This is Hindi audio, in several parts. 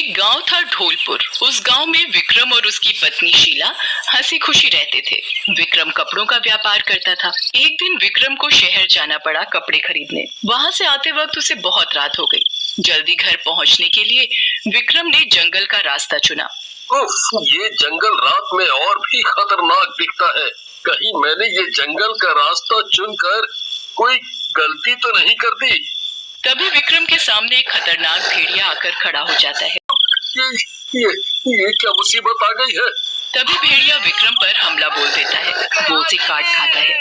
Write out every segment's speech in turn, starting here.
एक गांव था ढोलपुर। उस गांव में विक्रम और उसकी पत्नी शीला हंसी खुशी रहते थे। विक्रम कपड़ों का व्यापार करता था। एक दिन विक्रम को शहर जाना पड़ा कपड़े खरीदने। वहां से आते वक्त उसे बहुत रात हो गई। जल्दी घर पहुंचने के लिए विक्रम ने जंगल का रास्ता चुना। ये जंगल रात में और भी खतरनाक दिखता है। कहीं मैंने ये जंगल का रास्ता चुनकर कोई गलती तो नहीं कर दी। तभी विक्रम के सामने एक खतरनाक भेड़िया आकर खड़ा हो जाता है। ये क्या मुसीबत आ गई है? तभी भेड़िया विक्रम पर हमला बोल देता है। वो उसे काट खाता है।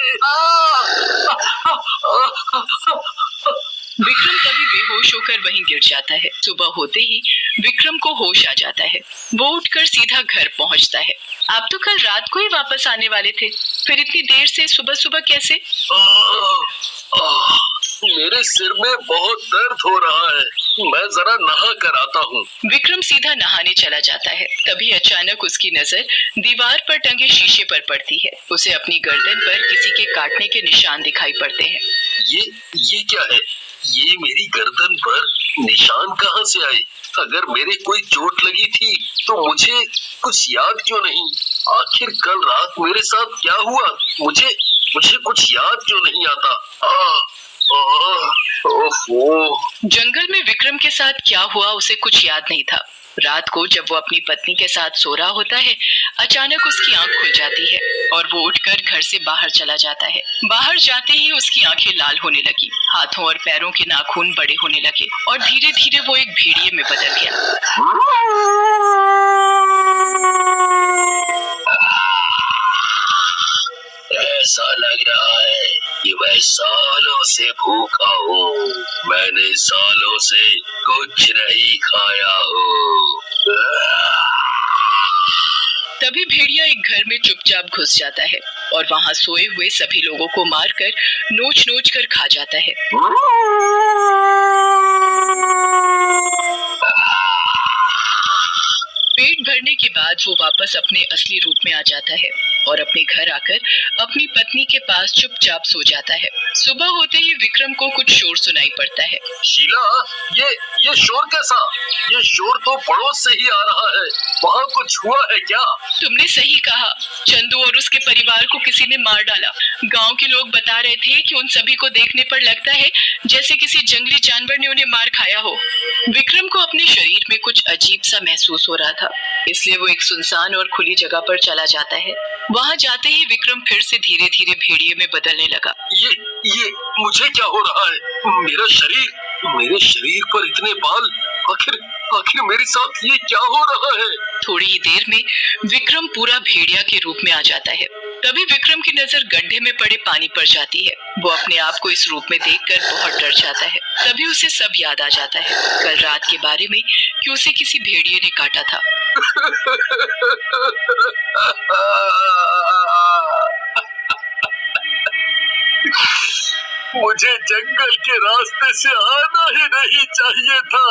विक्रम तभी बेहोश होकर वहीं गिर जाता है। सुबह होते ही विक्रम को होश आ जाता है। वो उठकर सीधा घर पहुंचता है। आप तो कल रात को ही वापस आने वाले थे, फिर इतनी देर से सुबह सुबह कैसे? मेरे सिर में बहुत दर्द हो रहा है, मैं जरा नहा कर आता हूँ। विक्रम सीधा नहाने चला जाता है। तभी अचानक उसकी नजर दीवार पर टंगे शीशे पर पड़ती है। उसे अपनी गर्दन पर किसी के काटने के निशान दिखाई पड़ते हैं। ये क्या है? ये मेरी गर्दन पर निशान कहाँ से आए? अगर मेरे कोई चोट लगी थी तो मुझे कुछ याद क्यों नहीं? आखिर कल रात मेरे साथ क्या हुआ? मुझे कुछ याद क्यों नहीं आता? जंगल में विक्रम के साथ क्या हुआ उसे कुछ याद नहीं था। रात को जब वो अपनी पत्नी के साथ सो रहा होता है, अचानक उसकी आंख खुल जाती है और वो उठकर घर से बाहर चला जाता है। बाहर जाते ही उसकी आंखें लाल होने लगी, हाथों और पैरों के नाखून बड़े होने लगे और धीरे धीरे वो एक भेड़िए में बदल गया। ऐसा लग रहा है कि मैं सालों से भूखा हूँ। मैंने सालों से कुछ नहीं खाया हूँ। तभी भेड़िया एक घर में चुपचाप घुस जाता है और वहाँ सोए हुए सभी लोगों को मारकर नोच नोच कर खा जाता है। पेट भरने के बाद वो वापस अपने असली रूप में आ जाता है और अपने घर आकर अपनी पत्नी के पास चुपचाप सो जाता है। सुबह होते ही विक्रम को कुछ शोर सुनाई पड़ता है। शीला, ये शोर कैसा? ये शोर तो पड़ोस से ही आ रहा है। वहाँ कुछ हुआ है क्या? तुमने सही कहा, चंदू और उसके परिवार को किसी ने मार डाला। गांव के लोग बता रहे थे कि उन सभी को देखने पर लगता है जैसे किसी जंगली जानवर ने उन्हें मार खाया हो। विक्रम को अपने शरीर में कुछ अजीब सा महसूस हो रहा था, इसलिए वो एक सुनसान और खुली जगह पर चला जाता है। वहाँ जाते ही विक्रम फिर से धीरे धीरे भेड़िए में बदलने लगा। ये मुझे क्या हो रहा है? मेरे शरीर पर इतने बाल, आखिर मेरे साथ ये क्या हो रहा है? थोड़ी ही देर में विक्रम पूरा भेड़िया के रूप में आ जाता है। तभी विक्रम की नजर गड्ढे में पड़े पानी पर जाती है। वो अपने आप को इस रूप में देखकर बहुत डर जाता है। तभी उसे सब याद आ जाता है, कल रात के बारे में कि उसे किसी भेड़िए ने काटा था। मुझे जंगल के रास्ते से आना ही नहीं चाहिए था।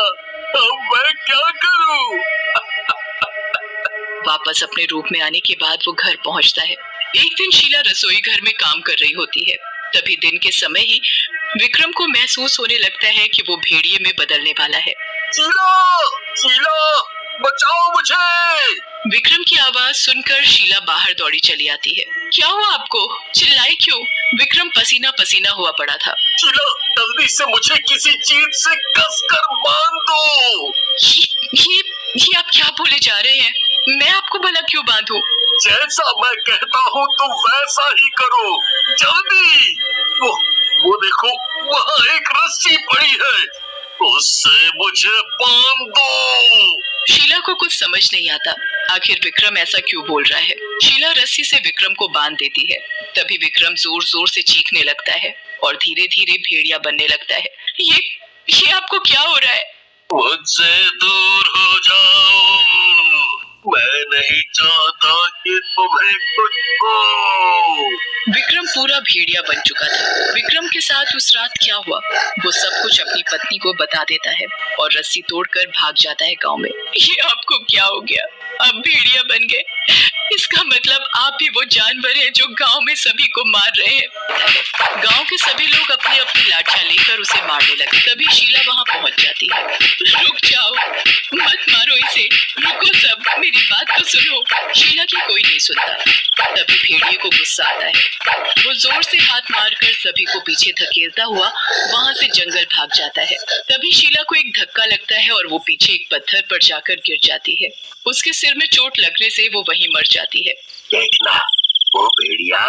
अब मैं क्या करूं? वापस अपने रूप में आने के बाद वो घर पहुंचता है। एक दिन शीला रसोई घर में काम कर रही होती है। तभी दिन के समय ही विक्रम को महसूस होने लगता है कि वो भेड़िए में बदलने वाला है। शीला, बचाओ मुझे! विक्रम की आवाज सुनकर शीला बाहर दौड़ी चली आती है। क्या हुआ आपको? चिल्लाई क्यों? विक्रम पसीना पसीना हुआ पड़ा था। शीला, जल्दी से मुझे किसी चीज से कसकर बांध दो। ये आप क्या बोले जा रहे हैं? मैं आपको भला क्यों बांधूं? जैसा मैं कहता हूँ तुम वैसा ही करो, जल्दी। वो देखो, वहाँ एक रस्सी पड़ी है, उससे मुझे बांध दो। शीला को कुछ समझ नहीं आता, आखिर विक्रम ऐसा क्यों बोल रहा है। शीला रस्सी से विक्रम को बांध देती है। तभी विक्रम जोर जोर से चीखने लगता है और धीरे धीरे भेड़िया बनने लगता है। ये आपको क्या हो रहा है? मुझसे दूर हो जाओ, मैं नहीं चाहता कि तुम्हें कुछ हो। विक्रम पूरा भेड़िया बन चुका था। विक्रम के साथ उस रात क्या हुआ वो सब कुछ अपनी पत्नी को बता देता है और रस्सी तोड़कर भाग जाता है गांव में। ये आपको क्या हो गया? अब भेड़िया बन गए। इसका मतलब आप ही वो जानवर हैं जो गांव में सभी को मार रहे हैं। गांव के सभी लोग अपनी अपनी लाठियां लेकर उसे मारने लगे। तभी शीला वहां पहुंच जाती है। रुक जाओ, मत मारो इसे, रुको सब, मेरी बात तो सुनो। शीला की कोई नहीं सुनता। तभी भेड़िए को गुस्सा आता है। वो जोर से हाथ मारकर सभी को पीछे धकेलता हुआ वहां से जंगल भाग जाता है। तभी शीला को एक धक्का लगता है और वो पीछे एक पत्थर पर जाकर गिर जाती है। उसके सिर में चोट लगने से वो वहीं मर जाती है। देखना, वो भेड़िया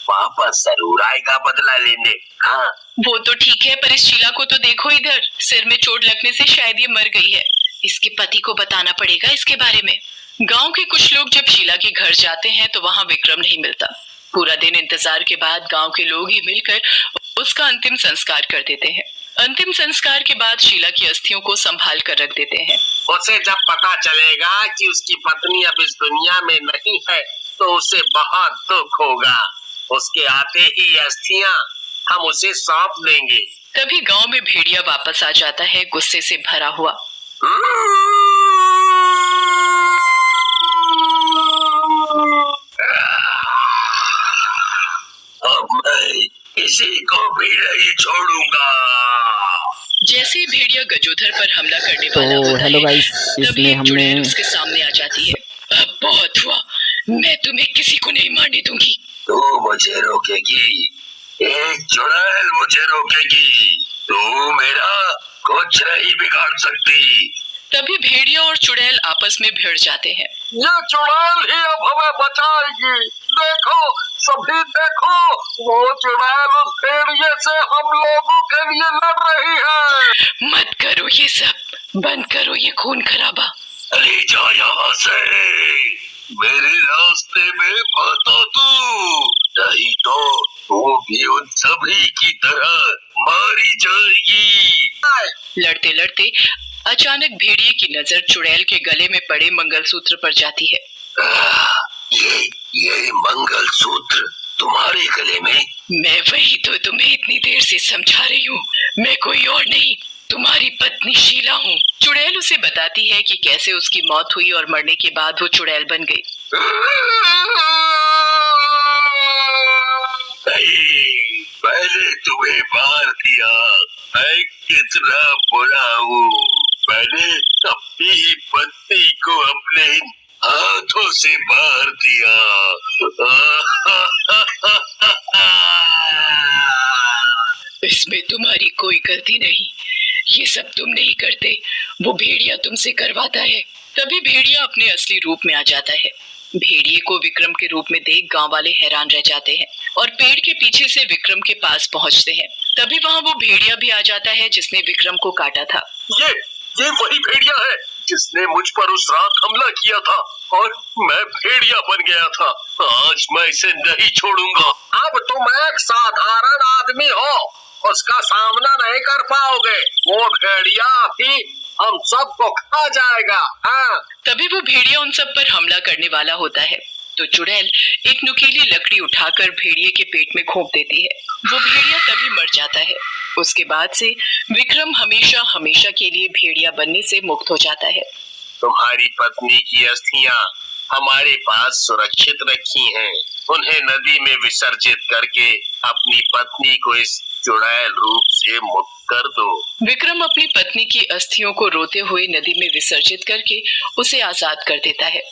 वापस जरूर आएगा बदला लेने। हाँ, वो तो ठीक है, पर इस शीला को तो देखो, इधर सिर में चोट लगने से शायद ये मर गई है। इसके पति को बताना पड़ेगा इसके बारे में। गांव के कुछ लोग जब शीला के घर जाते हैं तो वहां विक्रम नहीं मिलता। पूरा दिन इंतजार के बाद गांव के लोग ही मिलकर उसका अंतिम संस्कार कर देते हैं। अंतिम संस्कार के बाद शीला की अस्थियों को संभाल कर रख देते हैं। उसे जब पता चलेगा कि उसकी पत्नी अब इस दुनिया में नहीं है तो उसे बहुत दुख होगा। उसके आते ही अस्थियां हम उसे सौंप देंगे। तभी गांव में भेड़िया वापस आ जाता है, गुस्से से भरा हुआ। अब मैं किसी को भी नहीं छोड़ूंगा। जैसे ही भेड़िया गजोधर पर हमला करने वाला होता हेलो है, गाइस, तभी इसमें एक हमने चुड़ैल उसके सामने आ जाती है। अब बहुत हुआ, मैं तुम्हें किसी को नहीं मारने दूंगी। तू मुझे रोकेगी, एक चुड़ैल मुझे रोकेगी, तू मेरा कुछ नहीं बिगाड़ सकती। तभी भेड़िया और चुड़ैल आपस में भिड़ जाते हैं। ये चुड़ैल ही अब हमें बचाएगी। देखो सभी देखो, वो चुड़ैल उस भेड़िए से हम लोगों के लिए लड़ रही है। मत करो ये सब, बंद करो ये खून खराबा। चली जा यहाँ से, मेरे रास्ते में मत आ तू, नहीं तो तू भी उन सभी की तरह मारी जाएगी। लड़ते लड़ते अचानक भेड़िए की नजर चुड़ैल के गले में पड़े मंगलसूत्र पर जाती है। ये मंगलसूत्र तुम्हारे गले में? मैं वही तो तुम्हें इतनी देर से समझा रही हूँ, मैं कोई और नहीं, तुम्हारी पत्नी शीला हूँ। चुड़ैल उसे बताती है कि कैसे उसकी मौत हुई और मरने के बाद वो चुड़ैल बन गई। मैंने तुम्हें मार दिया, मैं कितना बुरा हूँ। मैंने अपनी पत्नी को अपने हाथों से मार दिया। इसमें तुम्हारी कोई गलती नहीं, ये सब तुम नहीं करते, वो भेड़िया तुमसे करवाता है। तभी भेड़िया अपने असली रूप में आ जाता है। भेड़िए को विक्रम के रूप में देख गांव वाले हैरान रह जाते हैं और पेड़ के पीछे से विक्रम के पास पहुंचते हैं। तभी वहां वो भेड़िया भी आ जाता है जिसने विक्रम को काटा था। ये वही भेड़िया है जिसने मुझ पर उस रात हमला किया था और मैं भेड़िया बन गया था। आज मैं इसे नहीं छोड़ूंगा। अब तुम एक साधारण आदमी हो, उसका सामना नहीं कर पाओगे। वो भेड़िया भी हम सबको खा जाएगा। हाँ। तभी वो भेड़िया उन सब पर हमला करने वाला होता है तो चुड़ैल एक नुकीली लकड़ी उठाकर भेड़िए के पेट में घोंप देती है। वो भेड़िया तभी मर जाता है। उसके बाद से विक्रम हमेशा हमेशा के लिए भेड़िया बनने से मुक्त हो जाता है। तुम्हारी पत्नी की अस्थियां हमारे पास सुरक्षित रखी हैं। उन्हें नदी में विसर्जित करके अपनी पत्नी को इस चुड़ैल रूप से मुक्त कर दो। विक्रम अपनी पत्नी की अस्थियों को रोते हुए नदी में विसर्जित करके उसे आजाद कर देता है।